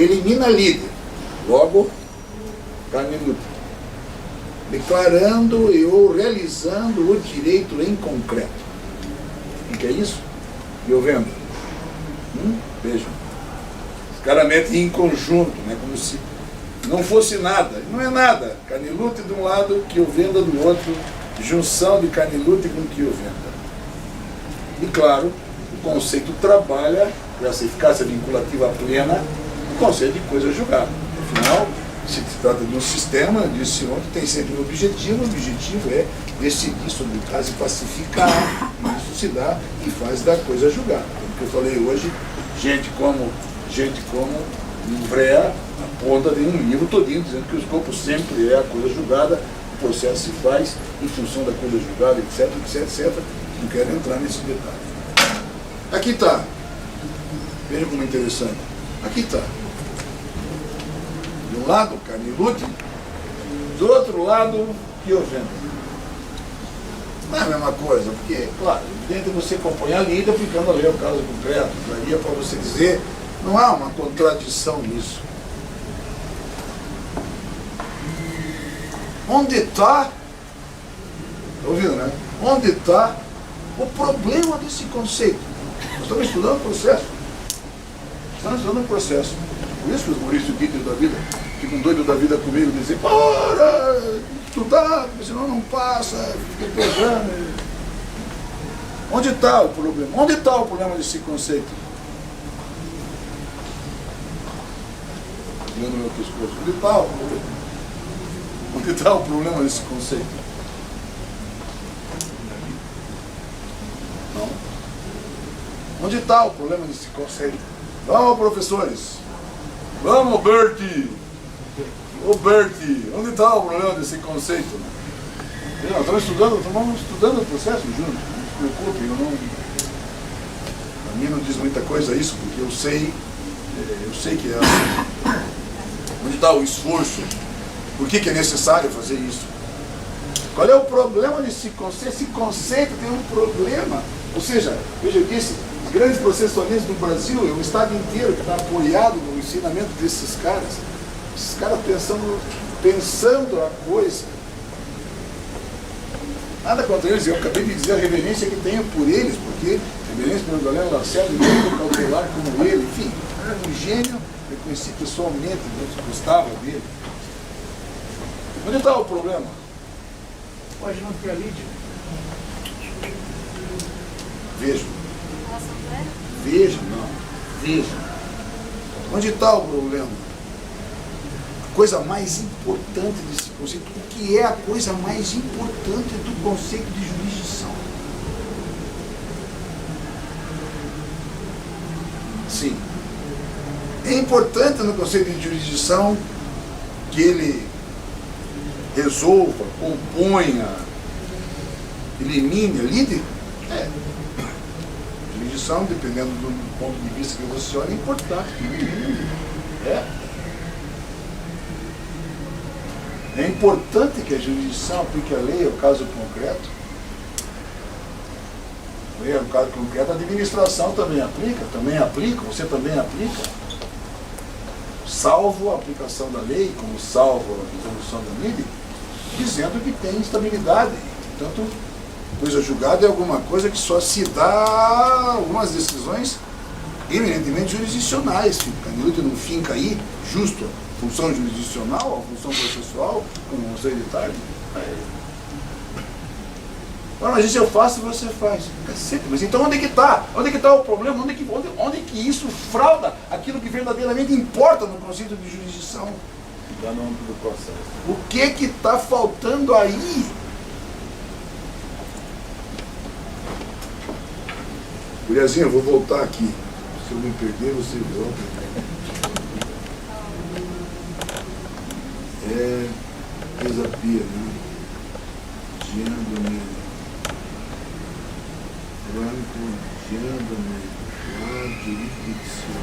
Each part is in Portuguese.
elimina líder, logo Canilute, declarando ou realizando o direito em concreto. O que é isso? Piovenda. Vejam. Os caras metem em conjunto, né? Como se não fosse nada. Não é nada. Canilute de um lado, Piovenda do outro, junção de Canilute com Piovenda. E claro, o conceito trabalha para essa eficácia vinculativa plena, o conceito de coisa julgada. Afinal, se trata de um sistema, disse ontem, tem sempre um objetivo. O objetivo é decidir sobre o caso e pacificar. E isso se dá e faz da coisa julgada. Como que eu falei hoje, gente como Ivrea aponta de um livro todinho dizendo que o escopo sempre é a coisa julgada, o processo se faz em função da coisa julgada, etc, etc, etc. Não quero entrar nesse detalhe. Aqui está. Veja como é interessante. Aqui está. De um lado, Canilute, do outro lado, Piovenda. Não é a mesma coisa, porque, claro, dentro você compõe a lida aplicando a lei ao caso concreto. Daria para você dizer, não há uma contradição nisso. Onde está, está ouvindo, né? Onde está o problema desse conceito? Nós estamos estudando o processo. Estamos estudando o processo. Por isso que os Maurício Dieter da vida ficam doidos da vida comigo, dizem, para estudar, porque senão não passa, fica pesando. Onde está o problema? Onde está o problema desse conceito? Olhando meu pescoço. Onde está o problema? Onde está o problema desse conceito? Não. Onde está o problema desse conceito? Vamos, professores. Vamos, Bertie. Ô, Bertie, onde está o problema desse conceito? Nós estamos estudando o processo juntos. Não se preocupe, a mim não diz muita coisa isso, porque eu sei que é assim. Onde está o esforço? Por que é necessário fazer isso? Qual é o problema desse conceito? Esse conceito tem um problema. Ou seja, veja, eu disse, os grandes processualistas do Brasil, é o Estado inteiro que está apoiado no ensinamento desses caras. Esses caras pensando a coisa. Nada contra eles, eu acabei de dizer a reverência que tenho por eles, porque reverência pelo Galeno Lacerda, e cautelar como ele, enfim, era um gênio, eu conheci pessoalmente, eu gostava dele. Onde está o problema? Pode não ter a Lídia. Veja. Onde está o problema? A coisa mais importante desse conceito, o que é a coisa mais importante do conceito de jurisdição? Sim. É importante no conceito de jurisdição que ele resolva, componha, elimine, lide? É. Jurisdição, dependendo do ponto de vista que você olha, é importante. É importante que a jurisdição aplique a lei ao caso concreto. No caso concreto, a administração também aplica, você também aplica. Salvo a aplicação da lei, como salvo a resolução da lide, dizendo que tem instabilidade. Portanto, coisa julgada é alguma coisa que só se dá algumas decisões eminentemente jurisdicionais. O Canilute não finca aí, justo, a função jurisdicional, a função processual, como função hereditária. Mas isso eu faço e você faz. Cacete, mas então onde é que está? Onde é que está o problema? Onde é que isso frauda aquilo que verdadeiramente importa no conceito de jurisdição? Dá no âmbito do processo. O que está faltando aí? Guriazinha, eu vou voltar aqui. Se eu me perder, você volta. Desapia, né? Giandomene. Franco, Giandomene. Lá, jurisdição.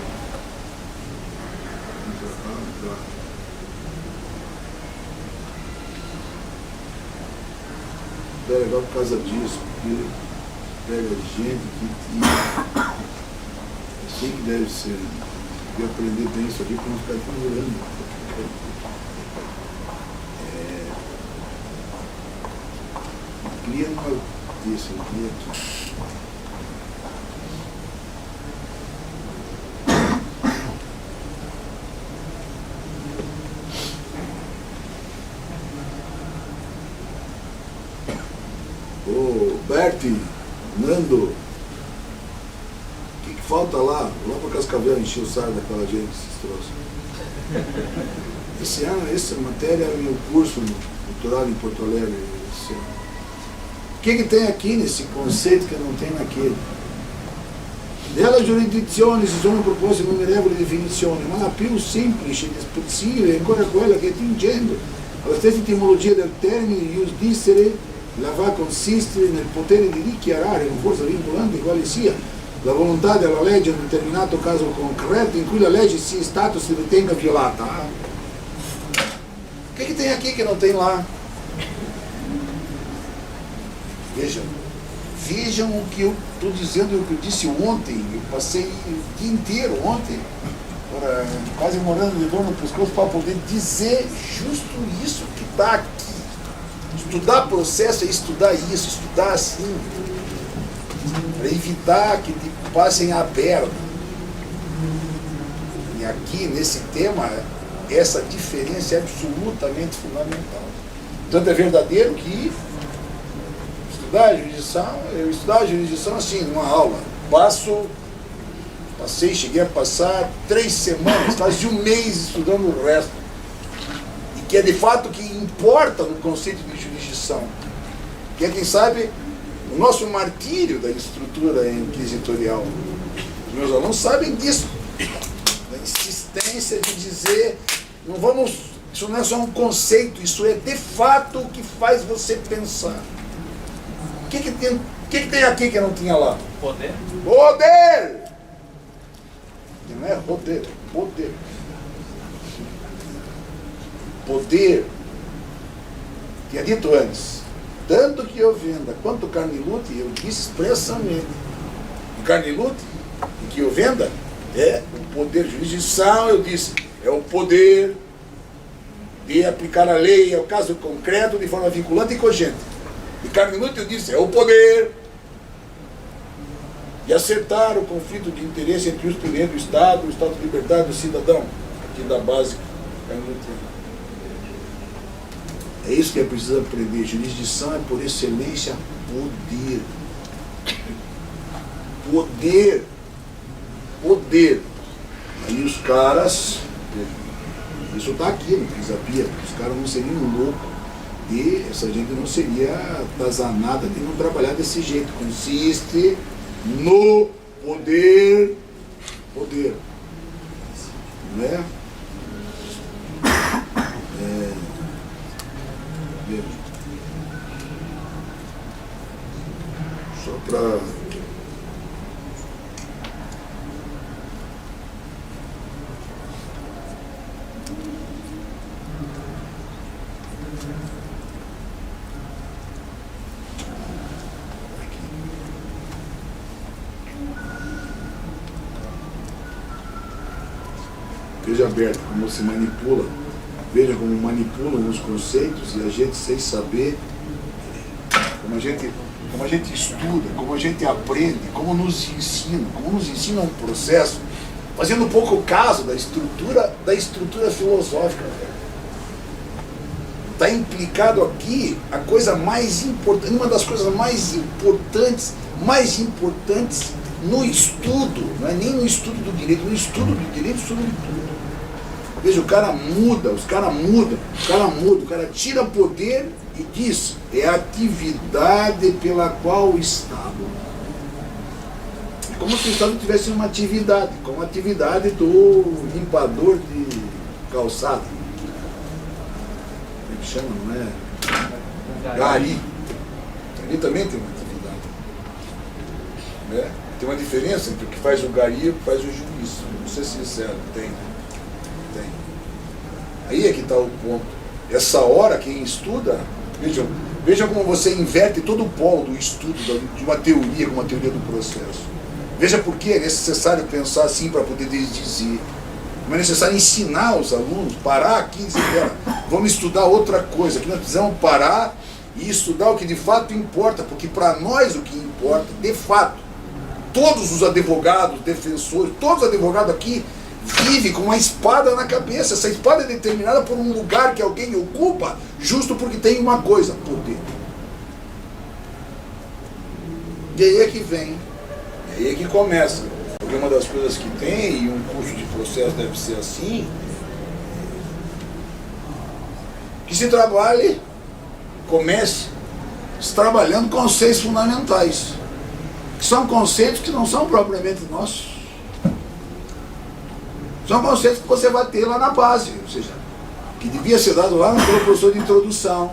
É legal por causa disso, porque pega gente que eu sei que deve ser de aprender bem isso aqui para não ficar ignorando. Amplia numa desse aqui. Ô, Berti, Nando, o que falta lá? Lá para Cascavel encher o saco daquela gente, esses troços. Esse ano, essa matéria era meu curso no doutorado em Porto Alegre. Esse ano. O que tem aqui nesse conceito que não tem naquele? Della giurisdizione si sono proposte innumerevoli definizioni, ma la più semplice ed espressiva è ancora quella che, attingendo alla stessa etimologia del termine ius dicere, la va a consistere nel potere di dichiarare con forza vincolante quale sia la volontà della legge in un determinato caso concreto in cui la legge sia stato si ritenga violata. O que tem aqui que não tem lá? Vejam o que eu estou dizendo e o que eu disse ontem. Eu passei o dia inteiro ontem, quase morando de dor no pescoço, para poder dizer justo isso que está aqui. Estudar processo é estudar isso, estudar assim, para evitar que te passem a perna. E aqui, nesse tema, essa diferença é absolutamente fundamental. Tanto é verdadeiro que eu estudar a jurisdição assim, numa aula. Cheguei a passar 3 semanas, quase um mês estudando o resto. E que é de fato o que importa no conceito de jurisdição. Que é, quem sabe, o nosso martírio da estrutura inquisitorial. Os meus alunos sabem disso. Da insistência de dizer, isso não é só um conceito, isso é de fato o que faz você pensar. O que tem aqui que não tinha lá? Poder. Poder! Não é poder, é poder. Poder. Tinha dito antes, tanto que eu venda quanto carne lute, eu disse expressamente. O carne lute, que eu venda, é o poder de jurisdição, eu disse, é o poder de aplicar a lei ao caso concreto de forma vinculante e cogente. E carne lute, eu disse, é o poder de acertar o conflito de interesse entre os poderes do Estado, o Estado de liberdade do cidadão, aqui da básica, carne lute. É isso que é preciso aprender. Jurisdição é, por excelência, poder. Poder. Poder. Aí os caras, isso está aqui no Pisapia, os caras não seriam loucos e essa gente não seria atazanada de não trabalhar desse jeito. Consiste no poder. Poder. Não é? Só para veja aberto como se manipula, veja como manipulam os conceitos e a gente sem saber, como a gente estuda, como a gente aprende, como nos ensina um processo, fazendo pouco caso da estrutura filosófica. Está implicado aqui a coisa mais importante, uma das coisas mais importantes no estudo, não é nem no estudo do direito, no estudo do direito sobre tudo. Veja, o cara muda, o cara tira poder e diz, é a atividade pela qual o Estado. É como se o Estado tivesse uma atividade, como a atividade do limpador de calçada. Como é que chama, não é? Gari. Gari também tem uma atividade. Né? Tem uma diferença entre o que faz o gari e o que faz o juiz. Vamos ser sinceros, tem. Aí é que está o ponto. Essa hora, quem estuda, vejam como você inverte todo o polo do estudo de uma teoria, como a teoria do processo. Veja por que é necessário pensar assim para poder dizer. Não é necessário ensinar os alunos, parar aqui e dizer, vamos estudar outra coisa, que nós precisamos parar e estudar o que de fato importa, porque para nós o que importa, de fato, todos os advogados, defensores, todos os advogados aqui vivem com uma espada na cabeça. Essa espada é determinada por um lugar que alguém ocupa, justo porque tem uma coisa, poder. E aí é que vem, e aí é que começa. Porque uma das coisas que tem, e um curso de processo deve ser assim, que se trabalhe, comece trabalhando conceitos fundamentais, que são conceitos que não são propriamente nossos. São conceitos que você vai ter lá na base, ou seja, que devia ser dado lá pelo professor de introdução,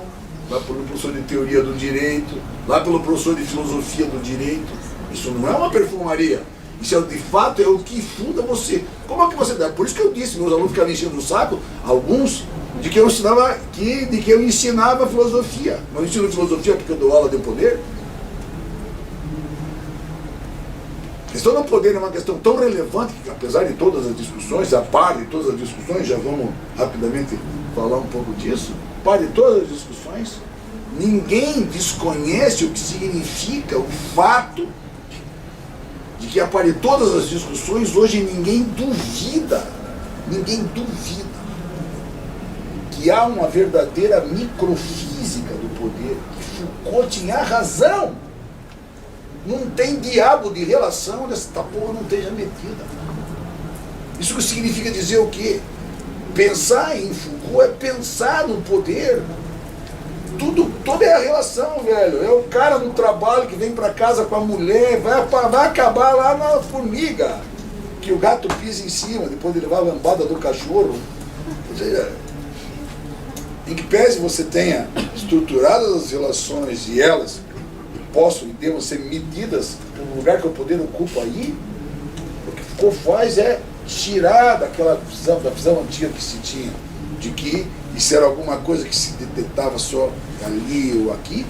lá pelo professor de teoria do direito, lá pelo professor de filosofia do direito. Isso não é uma perfumaria. Isso de fato é o que funda você. Como é que você dá? Por isso que eu disse, meus alunos ficavam enchendo o saco, alguns, de que eu ensinava filosofia. Não ensino filosofia porque eu dou aula de poder. A questão do poder é uma questão tão relevante que, apesar de todas as discussões, a par de todas as discussões, já vamos rapidamente falar um pouco disso, a par de todas as discussões, ninguém desconhece o que significa o fato de que, a par de todas as discussões, hoje ninguém duvida que há uma verdadeira microfísica do poder, que Foucault tinha razão. Não tem diabo de relação onde essa porra não esteja metida. Isso significa dizer o quê? Pensar em Foucault é pensar no poder. Toda é a relação, velho. É o cara no trabalho que vem para casa com a mulher, vai acabar lá na formiga, que o gato pisa em cima, depois de levar a lambada do cachorro. Ou seja, em que pese você tenha estruturadas as relações e elas possam e devam ser medidas pelo lugar que o poder ocupa aí, o que Foucault faz é tirar daquela visão, da visão antiga que se tinha, de que isso era alguma coisa que se detectava só ali ou aqui,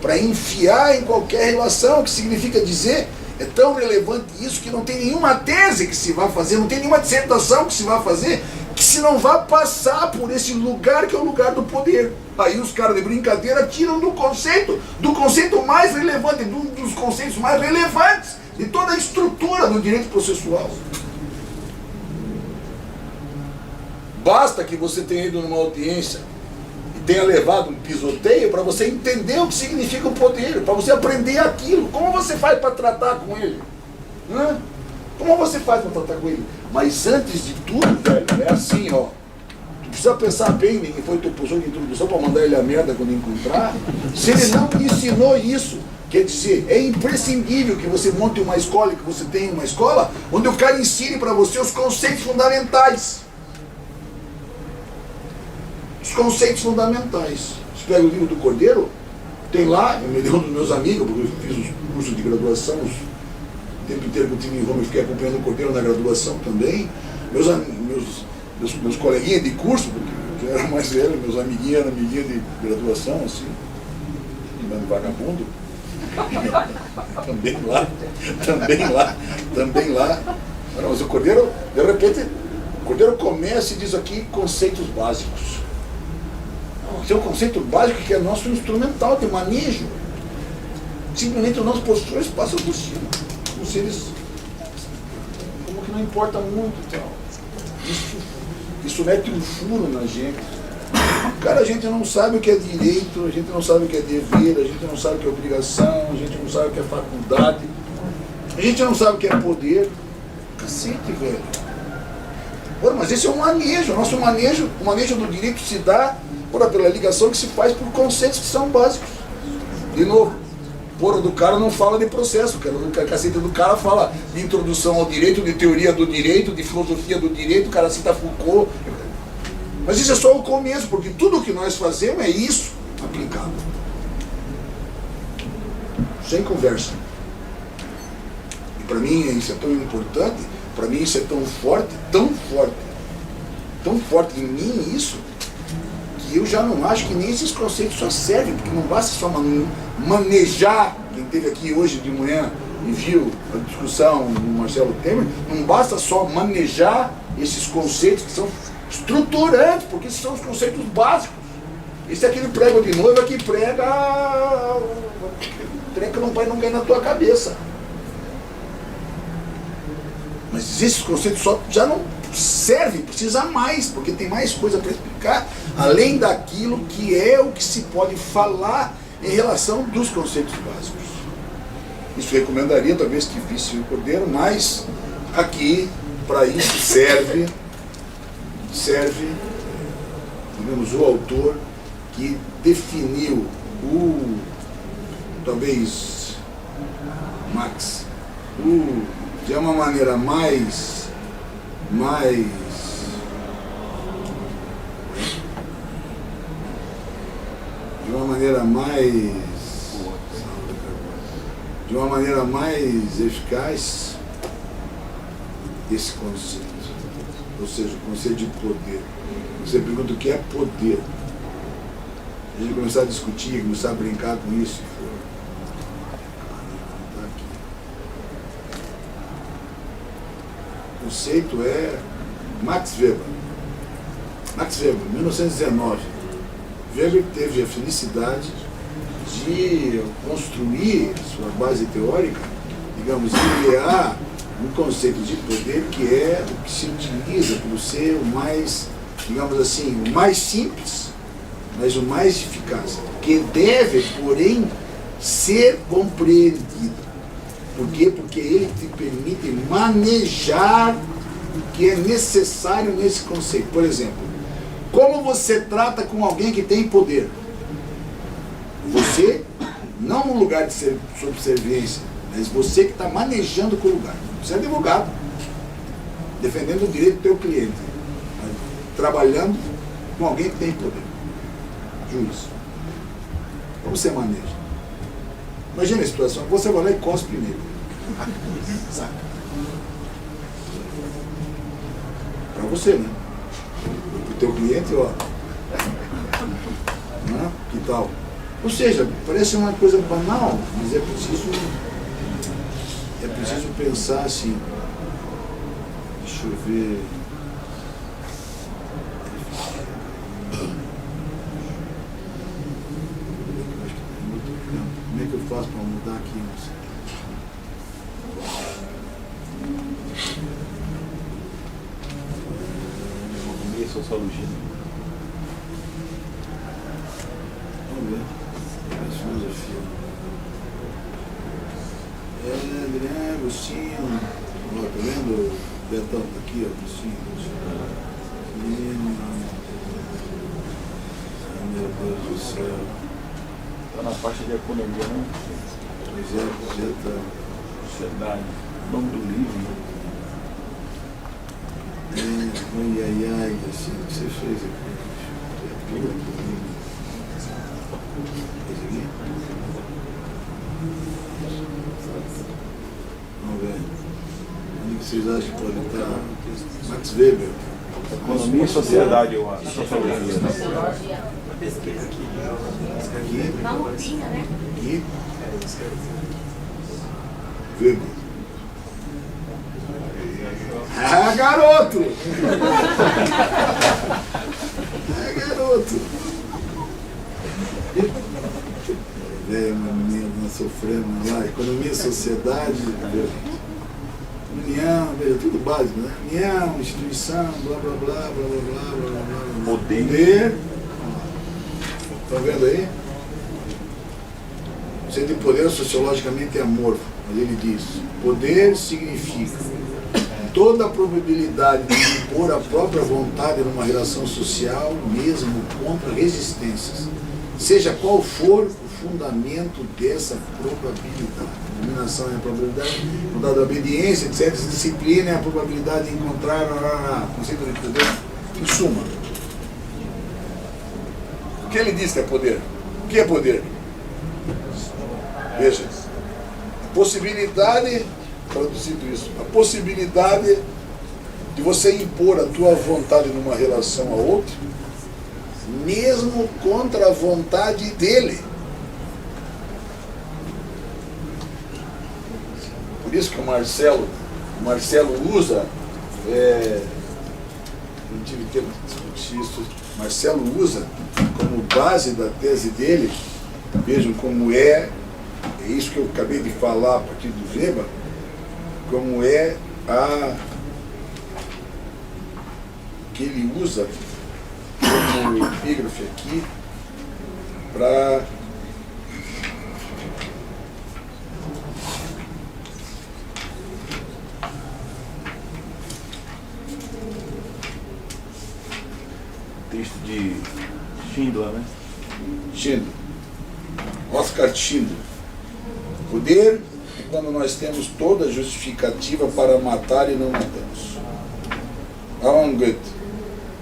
para enfiar em qualquer relação, que significa dizer, é tão relevante isso que não tem nenhuma tese que se vá fazer, não tem nenhuma dissertação que se vá fazer, que se não vá passar por esse lugar que é o lugar do poder. Aí os caras de brincadeira tiram do conceito mais relevante, dos conceitos mais relevantes de toda a estrutura do direito processual. Basta que você tenha ido numa audiência e tenha levado um pisoteio para você entender o que significa o poder, para você aprender aquilo. Como você faz para tratar com ele? Como você faz para tratar com ele? Mas antes de tudo, velho, é assim, ó. Tu precisa pensar bem em quem foi teu professor de introdução para mandar ele a merda quando encontrar. Se ele não ensinou isso, quer dizer, é imprescindível que você monte uma escola, que você tenha uma escola onde o cara ensine para você os conceitos fundamentais. Os conceitos fundamentais. Você pega o livro do Cordeiro, tem lá, eu me lembro dos meus amigos, porque eu fiz os cursos de graduação, o tempo inteiro que eu tive em Roma, eu fiquei acompanhando o Cordeiro na graduação também. Meus coleguinhas de curso, porque eu era mais velho, meus amiguinhos eram amiguinhos de graduação, assim, andando vagabundo. também lá. Mas o Cordeiro, de repente, o Cordeiro começa e diz aqui conceitos básicos. Esse é um conceito básico que é nosso instrumental de manejo. Simplesmente os nossos professores passam por cima. Como se eles, como que não importa muito e tal. Isso mete um furo na gente. Cara, a gente não sabe o que é direito, a gente não sabe o que é dever, a gente não sabe o que é obrigação, a gente não sabe o que é faculdade, a gente não sabe o que é poder. Cacete, velho. Ora, mas esse é um manejo, o manejo do direito se dá pela ligação que se faz por conceitos que são básicos. De novo, porra do cara não fala de processo, a caceta do cara fala de introdução ao direito, de teoria do direito, de filosofia do direito, o cara cita Foucault. Mas isso é só o começo, porque tudo o que nós fazemos é isso aplicado. Sem conversa. E para mim isso é tão importante, para mim isso é tão forte em mim isso, que eu já não acho que nem esses conceitos só servem, porque não basta só manejar. Quem esteve aqui hoje de manhã e viu a discussão do Marcelo Temer, não basta só manejar esses conceitos que são estruturantes, porque esses são os conceitos básicos. Esse é aquele prego de noiva que prega o trem que não vai não cair na tua cabeça. Mas esses conceitos só já não servem, precisa mais, porque tem mais coisa para explicar, além daquilo que é o que se pode falar em relação dos conceitos básicos. Isso recomendaria talvez que visse o Cordeiro, mas aqui, para isso, serve, digamos, o autor que definiu talvez, Marx, de uma maneira mais eficaz esse conceito, ou seja, o conceito de poder. Você pergunta o que é poder. A gente começar a discutir, começar a brincar com isso. O conceito é Max Weber, 1919. Weber teve a felicidade de construir sua base teórica, digamos, criar um conceito de poder que é o que se utiliza por ser o mais, digamos assim, o mais simples, mas o mais eficaz, que deve, porém, ser compreendido. Por quê? Porque ele te permite manejar o que é necessário nesse conceito. Por exemplo, como você trata com alguém que tem poder? Você, não no lugar de subserviência, mas você que está manejando com o lugar. Você é advogado, defendendo o direito do teu cliente, trabalhando com alguém que tem poder. Juiz. Como você maneja? Imagina a situação, você vai lá e cospe nele. Saca? Para você, né? Para o teu cliente, ó. Né? Que tal? Ou seja, parece uma coisa banal, mas é preciso pensar assim. Deixa eu ver. Como é que eu faço para mudar aqui? Não sei. Economia e sociologia. Vamos ver. Mais filosofia. André, Agostinho. Ó, tá vendo? Betão tá aqui, ó. Agostinho. Meu Deus do céu. Está na parte de economia, não? Pois é, tá. Sociedade. Nome do livro. Ai, assim, o que você fez aqui? É tudo aqui. Fez aqui? Vamos ver. Onde que vocês acham que pode estar? Max Weber. Economia e sociedade, eu acho. Sociologia. Pesquisa aqui. Aqui. Na lupinha, né? Aqui. Weber. Ah, garoto! Garoto! Velho, uma menina sofrendo lá, economia, sociedade, união, veja, tudo básico, né? União, instituição, blá blá blá, blá blá blá, blá blá blá. Poder. Estão vendo aí? O conceito de poder sociologicamente é amorfo, mas ele diz: poder significa toda a probabilidade de impor a própria vontade numa relação social, mesmo contra resistências, seja qual for o fundamento dessa probabilidade. A dominação é a probabilidade, vontade da obediência, etc. Disciplina é a probabilidade de encontrar conceito de poder. Em suma, o que ele diz que é poder? O que é poder? Veja, a possibilidade, traduzindo isso, a possibilidade de você impor a tua vontade numa relação a outra, mesmo contra a vontade dele. Por isso que o Marcelo usa não tive tempo de discutir isso. Marcelo usa como base da tese dele, vejam como é isso que eu acabei de falar a partir do Weber, como é que ele usa como epígrafe aqui para texto de Schindler, né? Schindler, Oscar Schindler. Poder é quando nós temos toda a justificativa para matar e não matamos. Alan Goethe.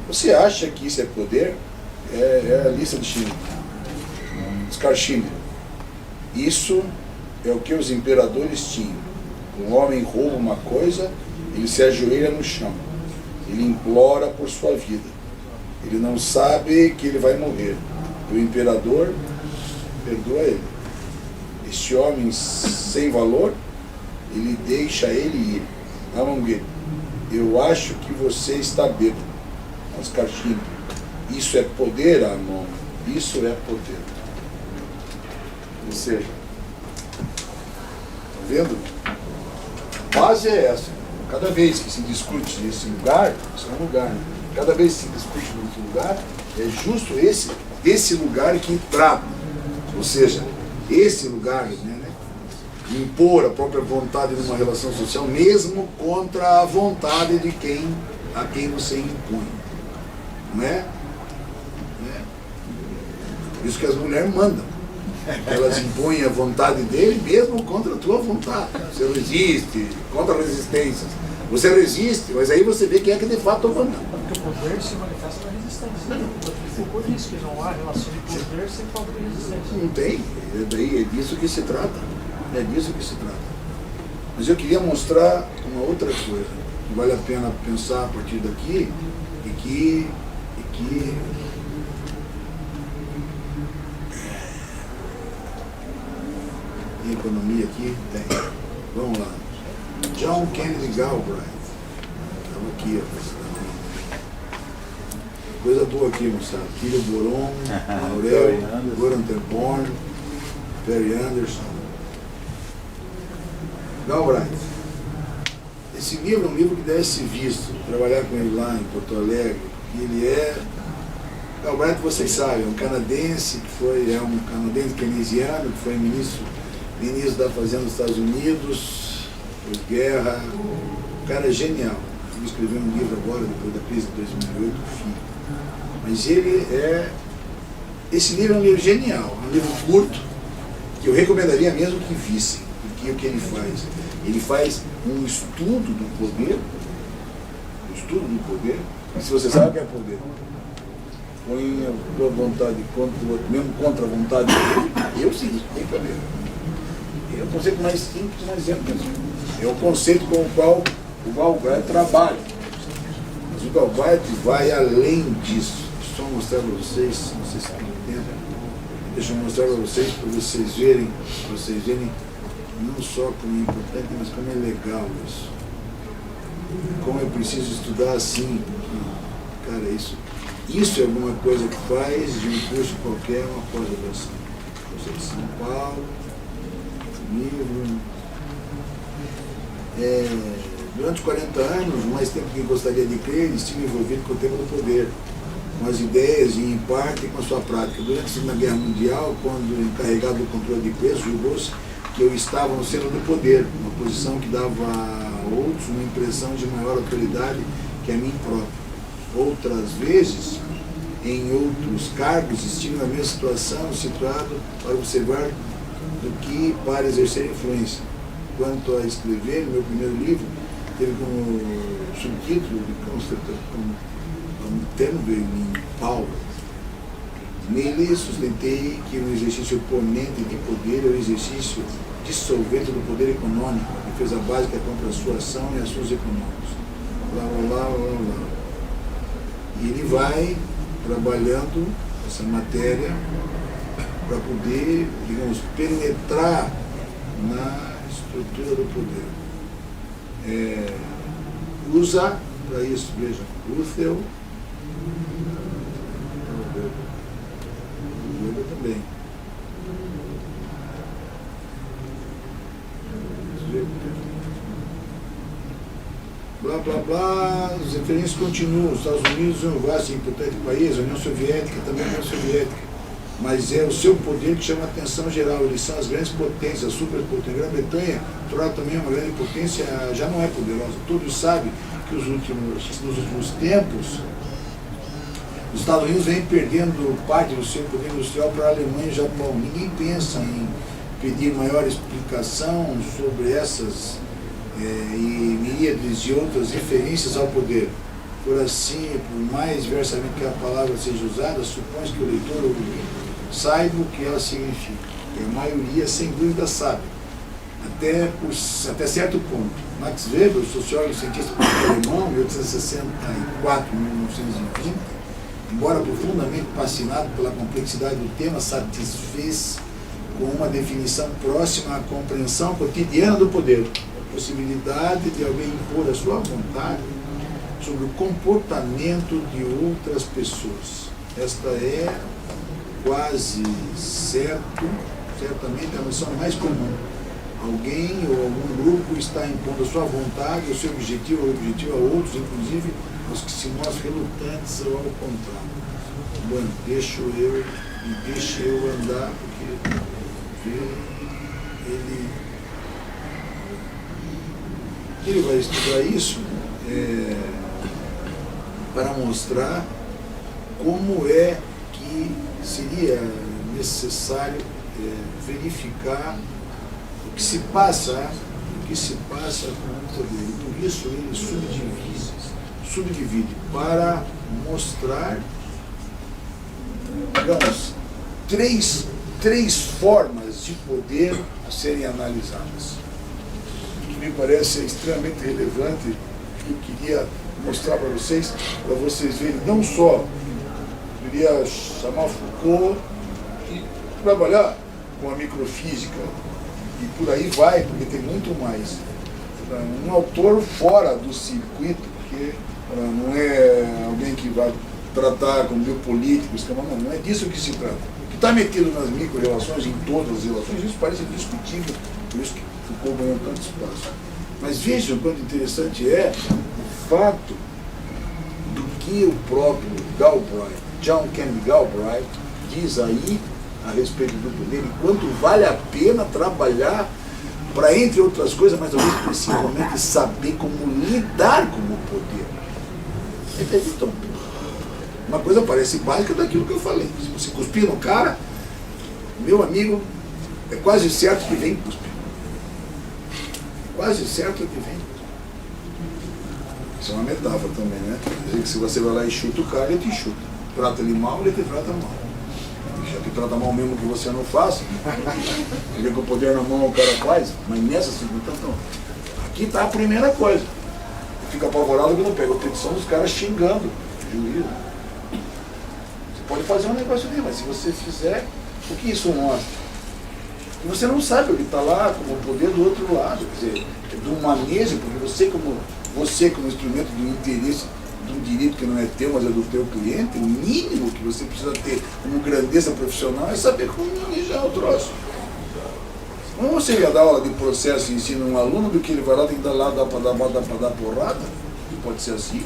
Você acha que isso é poder? É a lista de Schindler. Oscar Schindler. Isso é o que os imperadores tinham. Um homem rouba uma coisa, ele se ajoelha no chão. Ele implora por sua vida. Ele não sabe que ele vai morrer. O imperador perdoa ele. Este homem sem valor, ele deixa ele ir. Alan Goethe. Eu acho que você está bêbado. Oscar Schindler. Isso é poder, Armand. Isso é poder. Ou seja, está vendo? A base é essa. Cada vez que se discute esse lugar, isso é um lugar, né? Cada vez que se discute nesse lugar, é justo esse lugar que trata. Ou seja, esse lugar, né, impor a própria vontade numa relação social, mesmo contra a vontade de a quem você impõe. Não é? Por isso que as mulheres mandam. Elas impõem a vontade dele mesmo contra a tua vontade. Você resiste, contra resistências. Você resiste, mas aí você vê quem é que de fato manda. Porque o poder se manifesta na resistência. Por isso que não há relação de poder sem falta de resistência. Não tem. É disso que se trata. É disso que se trata. Mas eu queria mostrar uma outra coisa que vale a pena pensar a partir daqui e que em economia aqui tem. Vamos lá. John Kennedy Galbraith. Estava aqui, ó. Coisa boa aqui, moçada. Kira Boron, Aurel, Goran Terborn, Perry Anderson. Galbraith. Esse livro é um livro que deve ser visto. Trabalhar com ele lá em Porto Alegre. Ele é... Galbraith, vocês sabem, é um canadense é um canadense keynesiano, que foi ministro da Fazenda dos Estados Unidos, pós-guerra. O cara é genial. Ele escreveu um livro agora, depois da crise de 2008, Filho. Mas esse livro é um livro genial, é um livro curto, que eu recomendaria mesmo que vissem, porque o que ele faz? Ele faz um estudo do poder, e se você sabe o que é poder, põe a tua vontade contra o outro, mesmo contra a vontade dele, eu sim, tem poder. É o conceito mais simples, mais simples. É o conceito com o qual o Galbraith trabalha. Mas o Galbraith vai além disso. Deixa eu mostrar para vocês, não sei se tem tempo. Deixa eu mostrar para vocês verem não só como é importante, mas como é legal isso. Como eu preciso estudar assim. Cara, isso é alguma coisa que faz de um curso qualquer uma pós-graduação. Você de São Paulo, livro. Durante 40 anos, mais tempo que gostaria de crer, estive envolvido com o tema do poder, com as ideias e, em parte, com a sua prática. Durante a Segunda Guerra Mundial, quando encarregado do controle de preços, julgou-se que eu estava no centro do poder, uma posição que dava a outros uma impressão de maior autoridade que a mim próprio. Outras vezes, em outros cargos, estive na mesma situação, situado para observar do que para exercer influência. Quanto a escrever, meu primeiro livro teve como subtítulo, como termo veio em Paulo. Nele sustentei que no exercício oponente de poder é o exercício dissolvente do poder econômico, a defesa básica contra a sua ação e assuntos econômicos. Lá. E ele vai trabalhando essa matéria para poder, digamos, penetrar na estrutura do poder. Usa para isso, veja, Russell O Weber também. Blá, blá, blá, as referências continuam. Os Estados Unidos é um vasto e importante país, a União Soviética também é a União Soviética. Mas é o seu poder que chama a atenção geral. Eles são as grandes potências, a superpotência. A Grã-Bretanha, também é uma grande potência, já não é poderosa. Todos sabem que nos últimos tempos, os Estados Unidos vêm perdendo parte do seu poder industrial para a Alemanha e o Japão. Ninguém pensa em pedir maior explicação sobre essas e miríades de outras referências ao poder. Por assim, por mais diversamente que a palavra seja usada, supõe que o leitor ou o saiba o que ela significa. E a maioria, sem dúvida, sabe. Até certo ponto. Max Weber, sociólogo e cientista político alemão, 1864 1920, embora profundamente fascinado pela complexidade do tema, satisfez com uma definição próxima à compreensão cotidiana do poder, a possibilidade de alguém impor a sua vontade sobre o comportamento de outras pessoas. Esta é quase certamente a noção mais comum. Alguém ou algum grupo está impondo a sua vontade, o seu objetivo ou objetivo a outros, inclusive os que se mostram relutantes ou ao contrário. Bom, deixa eu andar, porque ele vai estudar isso para mostrar como é que seria necessário verificar o que se passa com o poder. E por isso ele subdivide para mostrar, digamos, três formas de poder a serem analisadas. O que me parece extremamente relevante, que eu queria mostrar para vocês verem, não só, eu queria chamar Foucault e trabalhar com a microfísica, e por aí vai, porque tem muito mais. Um autor fora do circuito, porque não é alguém que vai tratar com biopolíticos, não é disso que se trata. O que está metido nas micro-relações, em todas as relações, isso parece discutível, por isso que Foucault ganhou tanto espaço. Mas vejam quanto interessante é o fato do que o próprio Galbraith, John Kennedy Galbraith, diz aí a respeito do poder, e quanto vale a pena trabalhar para, entre outras coisas, mas talvez principalmente saber como lidar com o poder. Então, uma coisa parece básica daquilo que eu falei. Se você cuspir no cara, meu amigo, é quase certo que vem cuspir. Quase certo que vem. Isso é uma metáfora também, né? Quer dizer que se você vai lá e chuta o cara, ele te chuta. Trata ele mal, ele te trata mal. Já te trata mal mesmo que você não faça. Você vê que o poder na mão o cara faz, mas nessa circunstância não. Aqui está a primeira coisa. Fica apavorado quando pega a petição dos caras xingando o juiz. Você pode fazer um negócio ali, mas se você fizer, o que isso mostra? E você não sabe o que está lá como o poder do outro lado, quer dizer, do manejo, porque você como instrumento do interesse de um direito que não é teu, mas é do teu cliente, o mínimo que você precisa ter como grandeza profissional é saber como manejar o troço. Não você ia dar aula de processo e ensina um aluno do que ele vai lá, tem que dar lá, dá para dar porrada, que pode ser assim.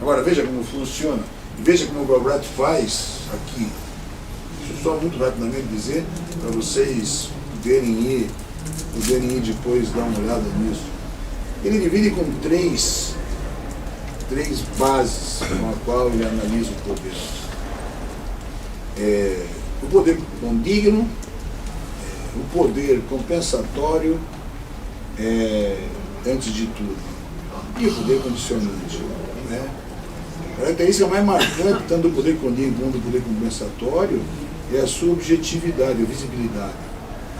Agora veja como funciona, e veja como o Galbraith faz aqui. Deixa eu só muito rapidamente dizer, para vocês poderem ir depois dar uma olhada nisso. Ele divide com três bases com a qual ele analisa o poder. O poder condigno, o poder compensatório, antes de tudo, e o poder condicionante. Né? A característica mais marcante, tanto do poder condigno quanto do poder compensatório, é a sua objetividade, a visibilidade.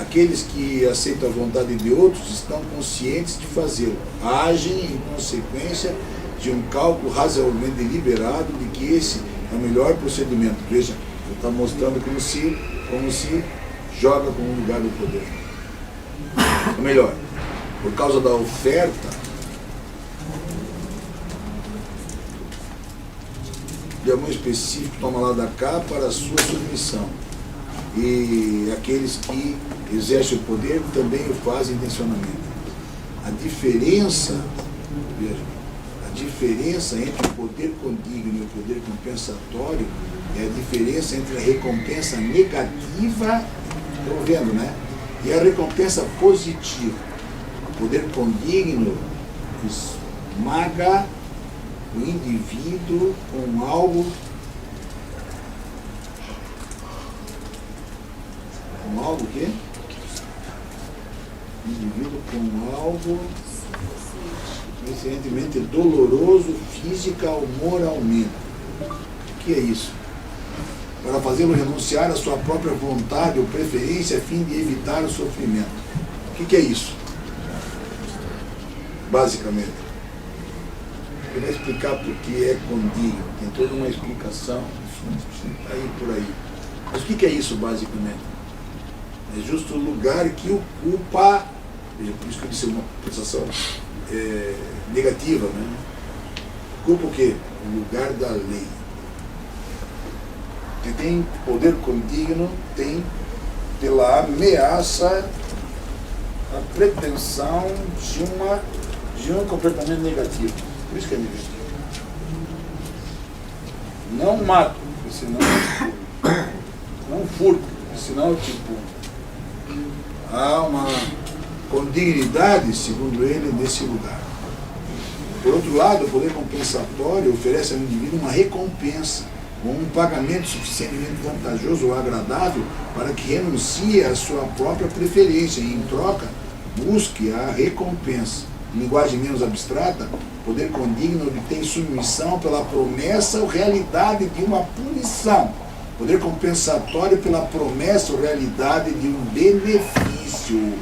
Aqueles que aceitam a vontade de outros estão conscientes de fazê-lo, agem em consequência de um cálculo razoavelmente deliberado de que esse é o melhor procedimento. Veja, ele está mostrando como se joga com o lugar do poder. Ou melhor, por causa da oferta, de algum específico toma lá da cá para a sua submissão. E aqueles que exercem o poder também o fazem intencionalmente. A diferença, veja, a diferença entre o poder condigno e o poder compensatório é a diferença entre a recompensa negativa, estão vendo, né? E a recompensa positiva. O poder condigno esmaga o indivíduo com algo o quê? O indivíduo com algo suficientemente doloroso física ou moralmente. O que é isso? Para fazê-lo renunciar à sua própria vontade ou preferência a fim de evitar o sofrimento. O que é isso? Basicamente. Eu vou explicar por que é condigno. Tem toda uma explicação aí por aí. Mas o que é isso basicamente? É justo o lugar que ocupa, veja, por isso que eu disse uma sensação negativa, né? Ocupa o quê? O lugar da lei. Quem tem poder condigno tem pela ameaça a pretensão de um comportamento negativo. Por isso que é negativo. Não mato, porque senão não furto, porque senão tipo há uma condignidade, segundo ele, nesse lugar. Por outro lado, o poder compensatório oferece ao indivíduo uma recompensa, ou um pagamento suficientemente vantajoso ou agradável para que renuncie à sua própria preferência e, em troca, busque a recompensa. Em linguagem menos abstrata, o poder condigno obtém submissão pela promessa ou realidade de uma punição. Poder compensatório pela promessa ou realidade de um benefício.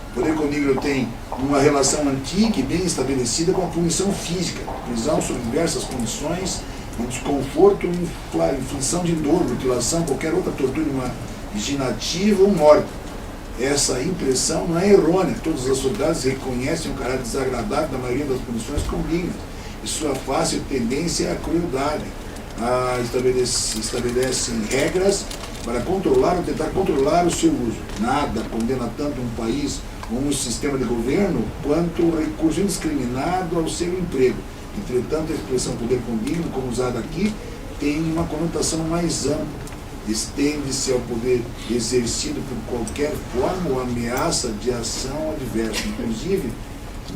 O poder condigno tem uma relação antiga e bem estabelecida com a punição física, prisão sob diversas condições, desconforto, inflição de dor, mutilação, qualquer outra tortura imaginativa ou morte. Essa impressão não é errônea. Todas as sociedades reconhecem o caráter desagradável da maioria das punições condignas e sua fácil tendência à crueldade. Estabelecem regras para controlar ou tentar controlar o seu uso. Nada condena tanto um país ou um sistema de governo quanto o recurso indiscriminado ao seu emprego. Entretanto, a expressão poder condigno, como usada aqui, tem uma conotação mais ampla. Estende-se ao poder exercido por qualquer forma ou ameaça de ação adversa, inclusive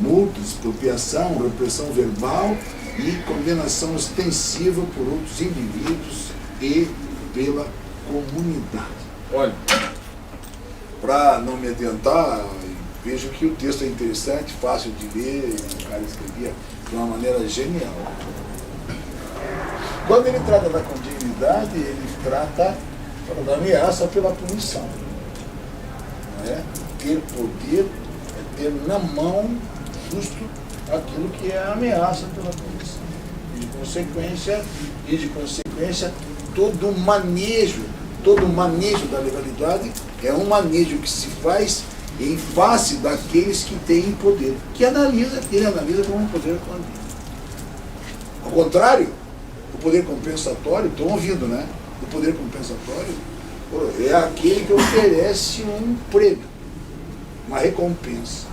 multa, expropriação, repressão verbal e condenação ostensiva por outros indivíduos e pela comunidade. Olha, para não me adiantar, vejo que o texto é interessante, fácil de ler, o cara escrevia de uma maneira genial. Quando ele trata da condignidade, ele trata da ameaça pela punição. Não é? Ter poder é ter na mão justo aquilo que é a ameaça pela punição. E de consequência, todo o manejo da legalidade é um manejo que se faz em face daqueles que têm poder, que ele analisa como um poder condigno. Ao contrário, o poder compensatório, estão ouvindo, né? O poder compensatório é aquele que oferece um prêmio, uma recompensa.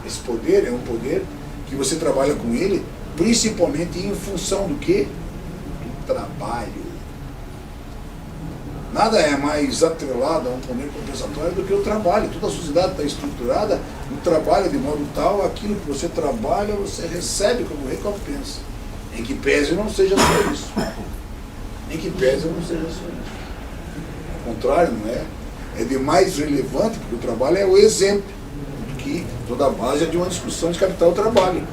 Esse poder é um poder que você trabalha com ele principalmente em função do quê? Do trabalho. Nada é mais atrelado a um poder compensatório do que o trabalho. Toda a sociedade está estruturada no trabalho de modo tal, aquilo que você trabalha, você recebe como recompensa. Em que pese não seja só isso. Em que pese não seja só isso. Ao contrário, não é? É de mais relevante, porque o trabalho é o exemplo, que toda a base é de uma discussão de capital-trabalho.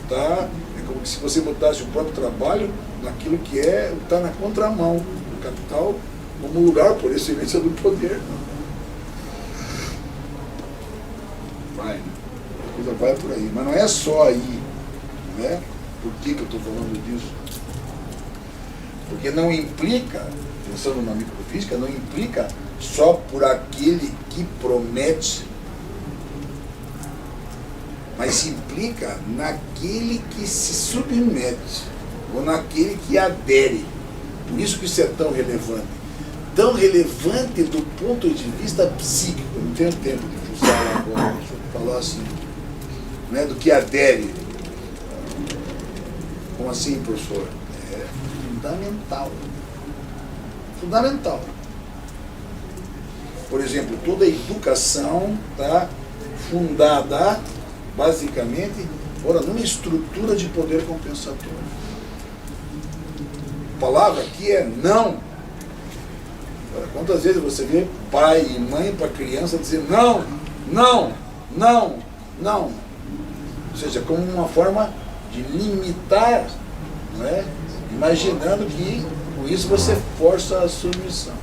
Tá? É como se você botasse o próprio trabalho naquilo que está na contramão do capital, como lugar por excelência do poder. Vai, a coisa vai por aí. Mas não é só aí, não é? Por que eu estou falando disso? Porque não implica, pensando na microfísica, não implica só por aquele que promete, mas implica naquele que se submete. ou naquele que adere. Por isso que isso é tão relevante. Tão relevante do ponto de vista psíquico. Eu não tenho tempo de usar lá agora, deixa eu falar assim. Né, do que adere. Como assim, professor? É fundamental. Fundamental. Por exemplo, toda a educação está fundada, basicamente, numa estrutura de poder compensatório. A palavra aqui é não. Agora, quantas vezes você vê pai e mãe para a criança dizer não, não, não, não? Ou seja, como uma forma de limitar, não é? Imaginando que com isso você força a submissão.